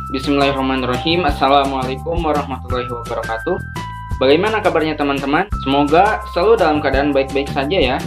Bismillahirrahmanirrahim. Assalamualaikum warahmatullahi wabarakatuh. Bagaimana kabarnya teman-teman? Semoga selalu dalam keadaan baik-baik saja ya.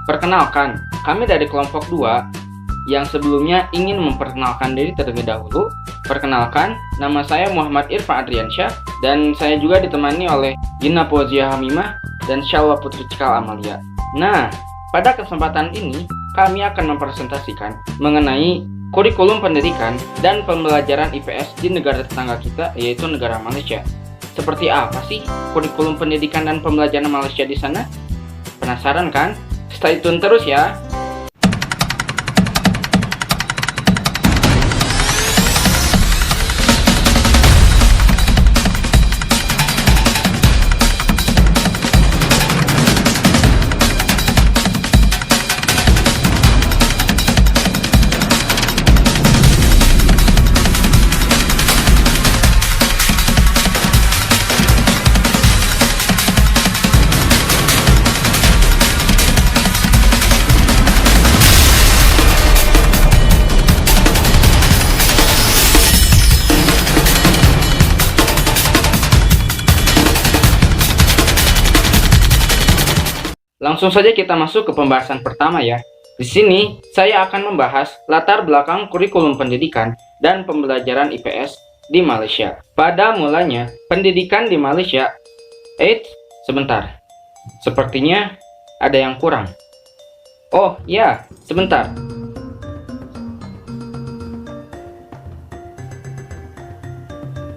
Perkenalkan, kami dari kelompok 2 yang sebelumnya ingin memperkenalkan diri terlebih dahulu. Perkenalkan, nama saya Muhammad Irfan Adriansyah dan saya juga ditemani oleh Gina Fauzia Hamimah dan Syalwa Putri Cikal Amalia. Nah, pada kesempatan ini kami akan mempresentasikan mengenai kurikulum pendidikan dan pembelajaran IPS di negara tetangga kita, yaitu negara Malaysia. Seperti apa sih kurikulum pendidikan dan pembelajaran Malaysia di sana? Penasaran kan? Stay tune terus ya! Langsung saja kita masuk ke pembahasan pertama ya. Di sini saya akan membahas latar belakang kurikulum pendidikan dan pembelajaran IPS di Malaysia. Pada mulanya, pendidikan di Malaysia, sebentar. Sepertinya ada yang kurang. Oh ya, sebentar.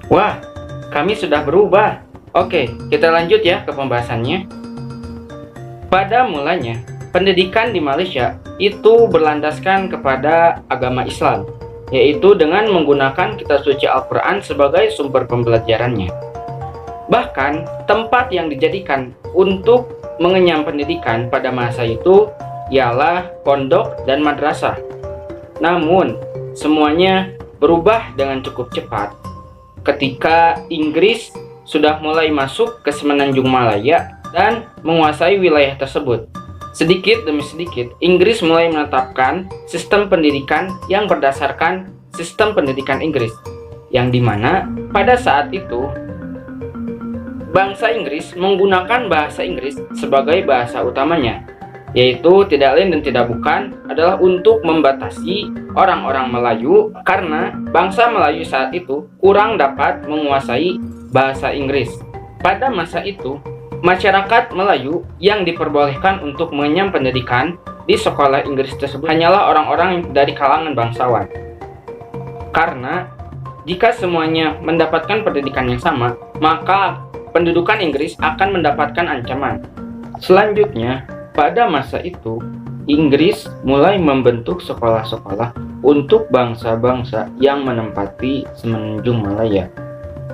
Wah, kami sudah berubah. Oke, kita lanjut ya ke pembahasannya. Pada mulanya, pendidikan di Malaysia itu berlandaskan kepada agama Islam, yaitu dengan menggunakan kitab suci Al-Quran sebagai sumber pembelajarannya. Bahkan, tempat yang dijadikan untuk mengenyam pendidikan pada masa itu ialah pondok dan madrasah. Namun, semuanya berubah dengan cukup cepat ketika Inggris sudah mulai masuk ke Semenanjung Malaya dan menguasai wilayah tersebut. Sedikit demi sedikit, Inggris mulai menetapkan sistem pendidikan yang berdasarkan sistem pendidikan Inggris, yang dimana pada saat itu bangsa Inggris menggunakan bahasa Inggris sebagai bahasa utamanya, yaitu tidak lain dan tidak bukan adalah untuk membatasi orang-orang Melayu, karena bangsa Melayu saat itu kurang dapat menguasai bahasa Inggris. Pada masa itu, masyarakat Melayu yang diperbolehkan untuk mengenyam pendidikan di sekolah Inggris tersebut hanyalah orang-orang dari kalangan bangsawan. Karena jika semuanya mendapatkan pendidikan yang sama, maka pendudukan Inggris akan mendapatkan ancaman. Selanjutnya, pada masa itu, Inggris mulai membentuk sekolah-sekolah untuk bangsa-bangsa yang menempati Semenanjung Malaya.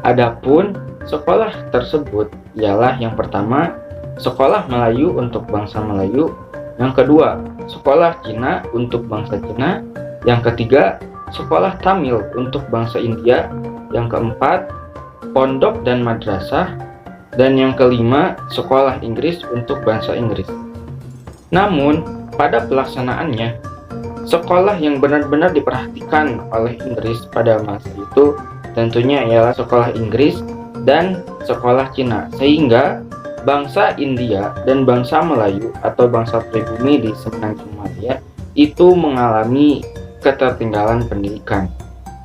Adapun sekolah tersebut ialah yang pertama, sekolah Melayu untuk bangsa Melayu, yang kedua, sekolah Cina untuk bangsa Cina, yang ketiga, sekolah Tamil untuk bangsa India, yang keempat, pondok dan madrasah, dan yang kelima, sekolah Inggris untuk bangsa Inggris. Namun, pada pelaksanaannya, sekolah yang benar-benar diperhatikan oleh Inggris pada masa itu tentunya ialah sekolah Inggris dan sekolah Cina, sehingga bangsa India dan bangsa Melayu atau bangsa pribumi di Semenanjung Malaya itu mengalami ketertinggalan pendidikan.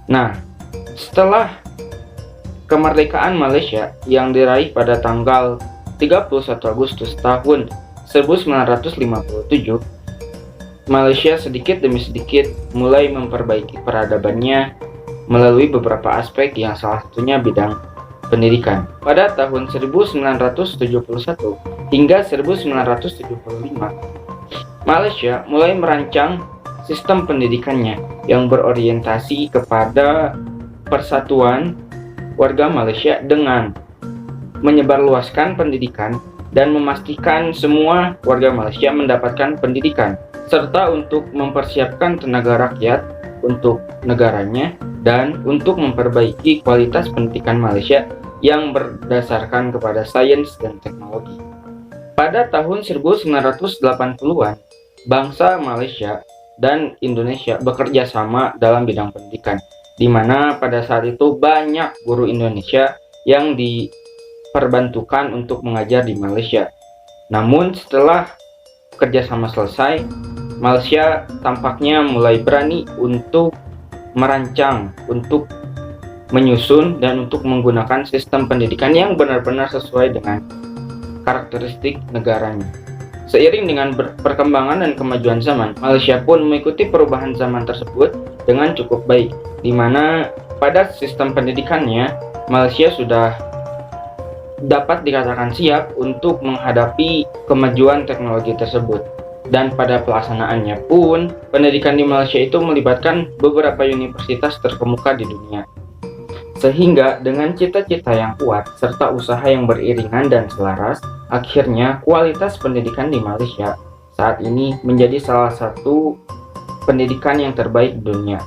Nah, setelah kemerdekaan Malaysia yang diraih pada tanggal 31 Agustus tahun 1957, Malaysia sedikit demi sedikit mulai memperbaiki peradabannya melalui beberapa aspek yang salah satunya bidang pendidikan. Pada tahun 1971 hingga 1975, Malaysia mulai merancang sistem pendidikannya yang berorientasi kepada persatuan warga Malaysia dengan menyebarluaskan pendidikan dan memastikan semua warga Malaysia mendapatkan pendidikan, serta untuk mempersiapkan tenaga rakyat untuk negaranya dan untuk memperbaiki kualitas pendidikan Malaysia yang berdasarkan kepada sains dan teknologi. Pada tahun 1980-an, bangsa Malaysia dan Indonesia bekerja sama dalam bidang pendidikan, di mana pada saat itu banyak guru Indonesia yang diperbantukan untuk mengajar di Malaysia. Namun setelah kerjasama selesai, Malaysia tampaknya mulai berani untuk merancang, untuk menyusun dan untuk menggunakan sistem pendidikan yang benar-benar sesuai dengan karakteristik negaranya. Seiring dengan perkembangan dan kemajuan zaman, Malaysia pun mengikuti perubahan zaman tersebut dengan cukup baik, di mana pada sistem pendidikannya Malaysia sudah dapat dikatakan siap untuk menghadapi kemajuan teknologi tersebut. Dan pada pelaksanaannya pun, pendidikan di Malaysia itu melibatkan beberapa universitas terkemuka di dunia. Sehingga dengan cita-cita yang kuat serta usaha yang beriringan dan selaras, akhirnya kualitas pendidikan di Malaysia saat ini menjadi salah satu pendidikan yang terbaik di dunia.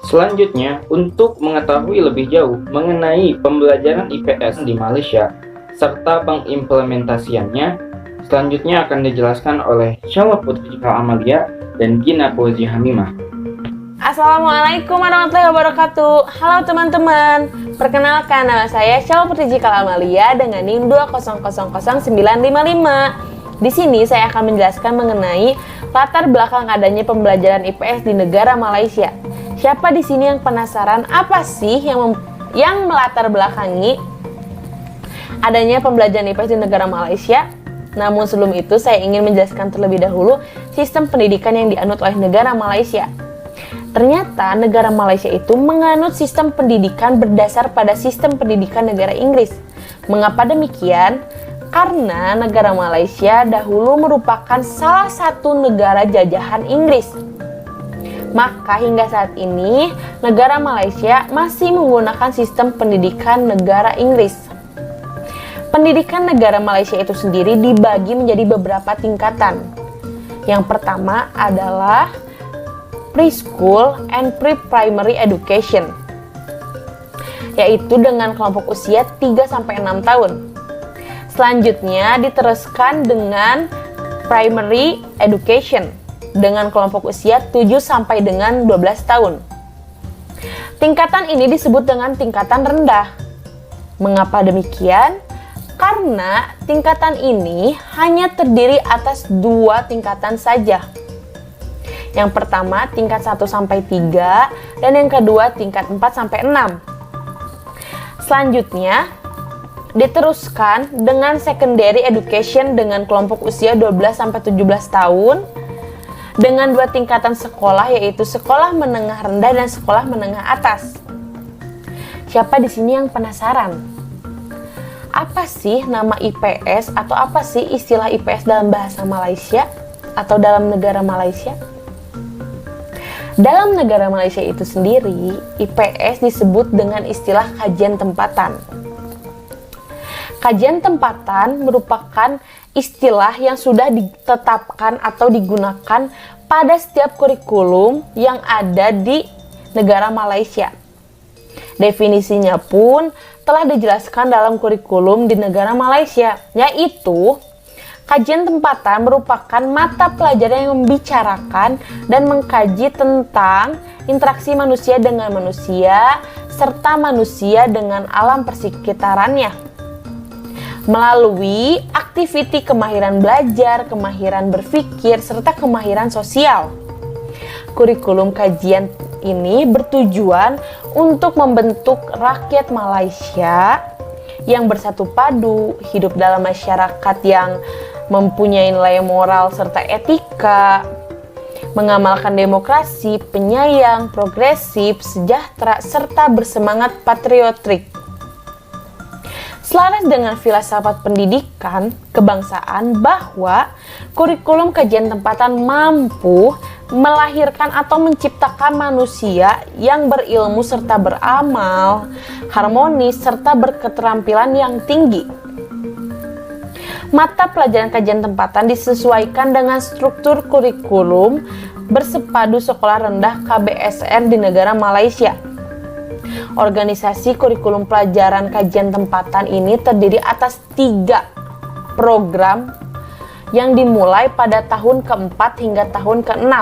Selanjutnya, untuk mengetahui lebih jauh mengenai pembelajaran IPS di Malaysia serta pengimplementasiannya, selanjutnya akan dijelaskan oleh Syawal Putri Jikal Amalia dan Gina Fauzi Hamimah. Assalamualaikum warahmatullahi wabarakatuh. Halo teman-teman, perkenalkan nama saya Syawal Putri Jikal Amalia dengan NIM 2000955. Di sini saya akan menjelaskan mengenai latar belakang adanya pembelajaran IPS di negara Malaysia. Siapa di sini yang penasaran apa sih yang melatar belakangi adanya pembelajaran IPS di negara Malaysia? Namun sebelum itu saya ingin menjelaskan terlebih dahulu sistem pendidikan yang dianut oleh negara Malaysia. Ternyata negara Malaysia itu menganut sistem pendidikan berdasar pada sistem pendidikan negara Inggris. Mengapa demikian? Karena negara Malaysia dahulu merupakan salah satu negara jajahan Inggris. Maka hingga saat ini negara Malaysia masih menggunakan sistem pendidikan negara Inggris. Pendidikan negara Malaysia itu sendiri dibagi menjadi beberapa tingkatan. Yang pertama adalah preschool and pre-primary education, yaitu dengan kelompok usia 3-6 tahun. Selanjutnya diteruskan dengan primary education dengan kelompok usia 7 sampai dengan 12 tahun. Tingkatan ini disebut dengan tingkatan rendah. Mengapa demikian? Karena tingkatan ini hanya terdiri atas 2 tingkatan saja. Yang pertama tingkat 1 sampai 3 dan yang kedua tingkat 4 sampai 6. Selanjutnya diteruskan dengan secondary education dengan kelompok usia 12 sampai 17 tahun dengan 2 tingkatan sekolah, yaitu sekolah menengah rendah dan sekolah menengah atas. Siapa di sini yang penasaran? Apa sih nama IPS atau apa sih istilah IPS dalam bahasa Malaysia atau dalam negara Malaysia? Dalam negara Malaysia itu sendiri, IPS disebut dengan istilah kajian tempatan. Kajian tempatan merupakan istilah yang sudah ditetapkan atau digunakan pada setiap kurikulum yang ada di negara Malaysia. Definisinya pun telah dijelaskan dalam kurikulum di negara Malaysia, yaitu kajian tempatan merupakan mata pelajaran yang membicarakan dan mengkaji tentang interaksi manusia dengan manusia serta manusia dengan alam persekitarannya melalui aktiviti kemahiran belajar, kemahiran berpikir, serta kemahiran sosial. Kurikulum kajian ini bertujuan untuk membentuk rakyat Malaysia yang bersatu padu, hidup dalam masyarakat yang mempunyai nilai moral serta etika, mengamalkan demokrasi, penyayang, progresif, sejahtera, serta bersemangat patriotik. Selaras dengan filsafat pendidikan kebangsaan bahwa kurikulum kajian tempatan mampu melahirkan atau menciptakan manusia yang berilmu serta beramal, harmonis, serta berketerampilan yang tinggi. Mata pelajaran kajian tempatan disesuaikan dengan struktur kurikulum bersepadu sekolah rendah KBSR di negara Malaysia. Organisasi kurikulum pelajaran kajian tempatan ini terdiri atas 3 program yang dimulai pada tahun ke-4 hingga tahun ke-6.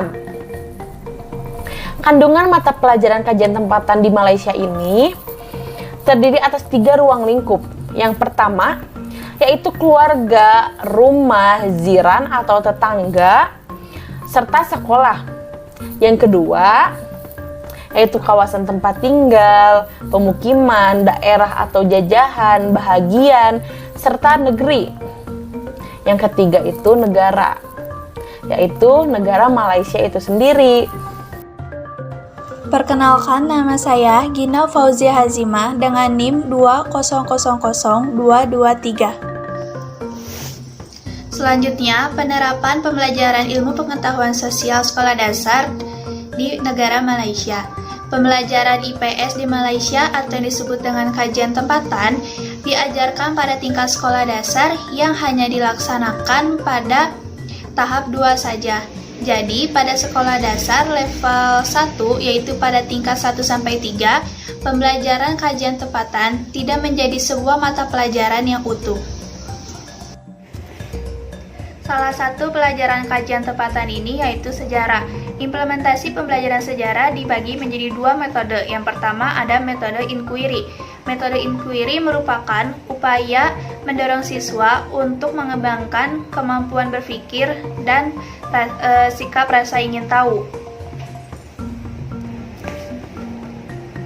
Kandungan mata pelajaran kajian tempatan di Malaysia ini terdiri atas 3 ruang lingkup. Yang pertama, yaitu keluarga, rumah, jiran atau tetangga, serta sekolah. Yang kedua, yaitu kawasan tempat tinggal, pemukiman, daerah atau jajahan, bahagian, serta negeri. Yang ketiga itu negara, yaitu negara Malaysia itu sendiri. Perkenalkan, nama saya Gina Fauzia Hazimah dengan NIM 2000223. Selanjutnya, penerapan pembelajaran ilmu pengetahuan sosial sekolah dasar di negara Malaysia. Pembelajaran IPS di Malaysia atau yang disebut dengan kajian tempatan diajarkan pada tingkat sekolah dasar yang hanya dilaksanakan pada tahap 2 saja. Jadi, pada sekolah dasar level 1, yaitu pada tingkat 1-3, pembelajaran kajian tempatan tidak menjadi sebuah mata pelajaran yang utuh. Salah satu pelajaran kajian tempatan ini yaitu sejarah. Implementasi pembelajaran sejarah dibagi menjadi 2 metode. Yang pertama ada metode inquiry. Metode inquiry merupakan upaya mendorong siswa untuk mengembangkan kemampuan berpikir dan sikap rasa ingin tahu.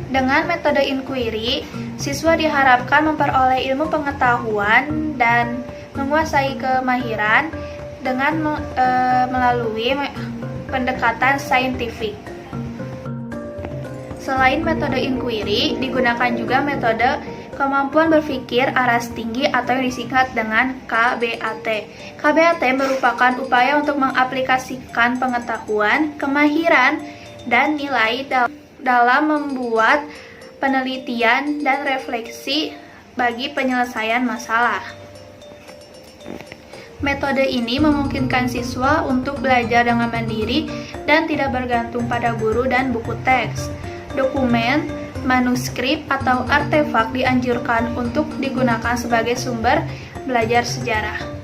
Dengan metode inquiry, siswa diharapkan memperoleh ilmu pengetahuan dan menguasai kemahiran dengan melalui pendekatan saintifik. Selain metode inquiry, digunakan juga metode kemampuan berpikir aras tinggi atau yang disingkat dengan KBAT. KBAT merupakan upaya untuk mengaplikasikan pengetahuan, kemahiran, dan nilai dalam membuat penelitian dan refleksi bagi penyelesaian masalah. Metode ini memungkinkan siswa untuk belajar dengan mandiri dan tidak bergantung pada guru dan buku teks. Dokumen, manuskrip, atau artefak dianjurkan untuk digunakan sebagai sumber belajar sejarah.